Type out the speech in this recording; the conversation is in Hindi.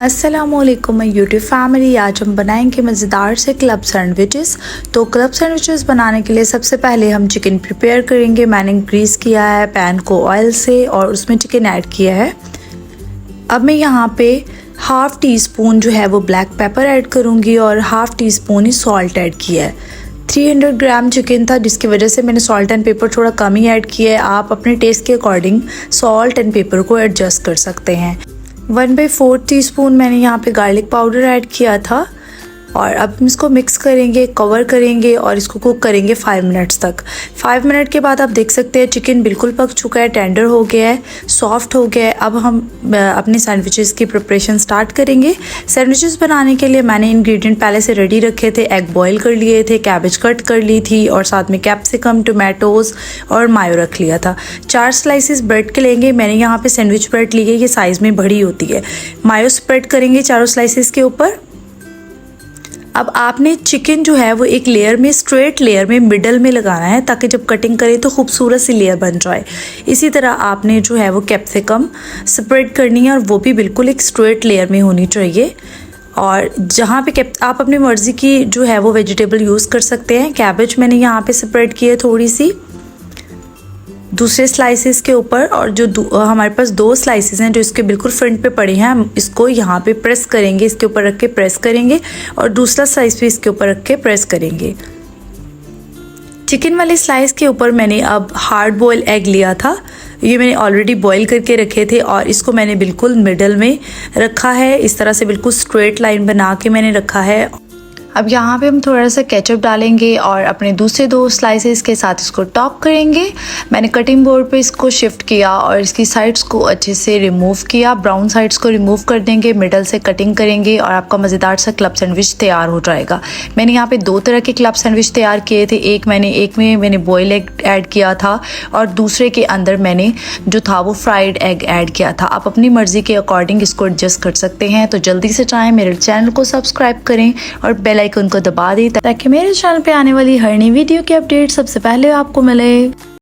अस्सलामुअलैकुम माय यूट्यूब फैमिली। आज हम बनाएंगे मज़ेदार से क्लब सैंडविचेस। तो क्लब सैंडविचेस बनाने के लिए सबसे पहले हम चिकन प्रिपेयर करेंगे। मैंने ग्रीस किया है पैन को ऑयल से और उसमें चिकन ऐड किया है। अब मैं यहाँ पे हाफ़ टी स्पून जो है वो ब्लैक पेपर ऐड करूँगी और हाफ़ टी स्पून ही सॉल्ट ऐड किया है। 300 ग्राम चिकन था जिसकी वजह से मैंने सॉल्ट एंड पेपर थोड़ा कम ही ऐड किया है। आप अपने टेस्ट के अकॉर्डिंग सॉल्ट एंड पेपर को एडजस्ट कर सकते हैं। 1/4 टीस्पून मैंने यहाँ पे गार्लिक पाउडर ऐड किया था और अब हम इसको मिक्स करेंगे, कवर करेंगे और इसको कुक करेंगे 5 मिनट्स तक। 5 मिनट के बाद आप देख सकते हैं चिकन बिल्कुल पक चुका है, टेंडर हो गया है, सॉफ्ट हो गया है। अब हम अपने सैंडविचेस की प्रिपरेशन स्टार्ट करेंगे। सैंडविचेस बनाने के लिए मैंने इंग्रेडिएंट पहले से रेडी रखे थे। एग बॉईल कर लिए थे, कैबेज कट कर ली थी और साथ में कैप्सिकम, टोमेटोज़ और मायो रख लिया था। 4 स्लाइसेस ब्रेड के लेंगे। मैंने यहाँ पे सैंडविच ब्रेड ली है, ये साइज़ में बड़ी होती है। मायो स्प्रेड करेंगे चारों स्लाइसेस के ऊपर। अब आपने चिकन जो है वो एक लेयर में, स्ट्रेट लेयर में मिडल में लगाना है ताकि जब कटिंग करें तो खूबसूरत सी लेयर बन जाए। इसी तरह आपने जो है वो कैप्सिकम स्प्रेड करनी है और वो भी बिल्कुल एक स्ट्रेट लेयर में होनी चाहिए। और जहाँ पे आप अपनी मर्ज़ी की जो है वो वेजिटेबल यूज़ कर सकते हैं। कैबेज मैंने यहाँ पे स्प्रेड की है थोड़ी सी दूसरे स्लाइसेस के ऊपर, और जो हमारे पास 2 स्लाइसेस हैं जो इसके बिल्कुल फ्रंट पे पड़े हैं, हम इसको यहाँ पे प्रेस करेंगे, इसके ऊपर रख के प्रेस करेंगे और दूसरा स्लाइस भी इसके ऊपर रख के प्रेस करेंगे। चिकन वाले स्लाइस के ऊपर मैंने अब हार्ड बॉयल एग लिया था। ये मैंने ऑलरेडी बॉईल करके रखे थे और इसको मैंने बिल्कुल मिडल में रखा है। इस तरह से बिल्कुल स्ट्रेट लाइन बना के मैंने रखा है। अब यहाँ पे हम थोड़ा सा केचप डालेंगे और अपने दूसरे 2 स्लाइसेस के साथ इसको टॉप करेंगे। मैंने कटिंग बोर्ड पे इसको शिफ्ट किया और इसकी साइड्स को अच्छे से रिमूव किया। ब्राउन साइड्स को रिमूव कर देंगे, मिडल से कटिंग करेंगे और आपका मज़ेदार सा क्लब सैंडविच तैयार हो जाएगा। मैंने यहाँ पे 2 तरह के क्लब सैंडविच तैयार किए थे। एक में मैंने बॉयल एग ऐड किया था और दूसरे के अंदर मैंने जो था वो फ्राइड एग ऐड किया था। आप अपनी मर्ज़ी के अकॉर्डिंग इसको एडजस्ट कर सकते हैं। तो जल्दी से चाहें मेरे चैनल को सब्सक्राइब करें और बेल आइकन को दबा दें ताकि मेरे चैनल पे आने वाली हर नई वीडियो की अपडेट सबसे पहले आपको मिले।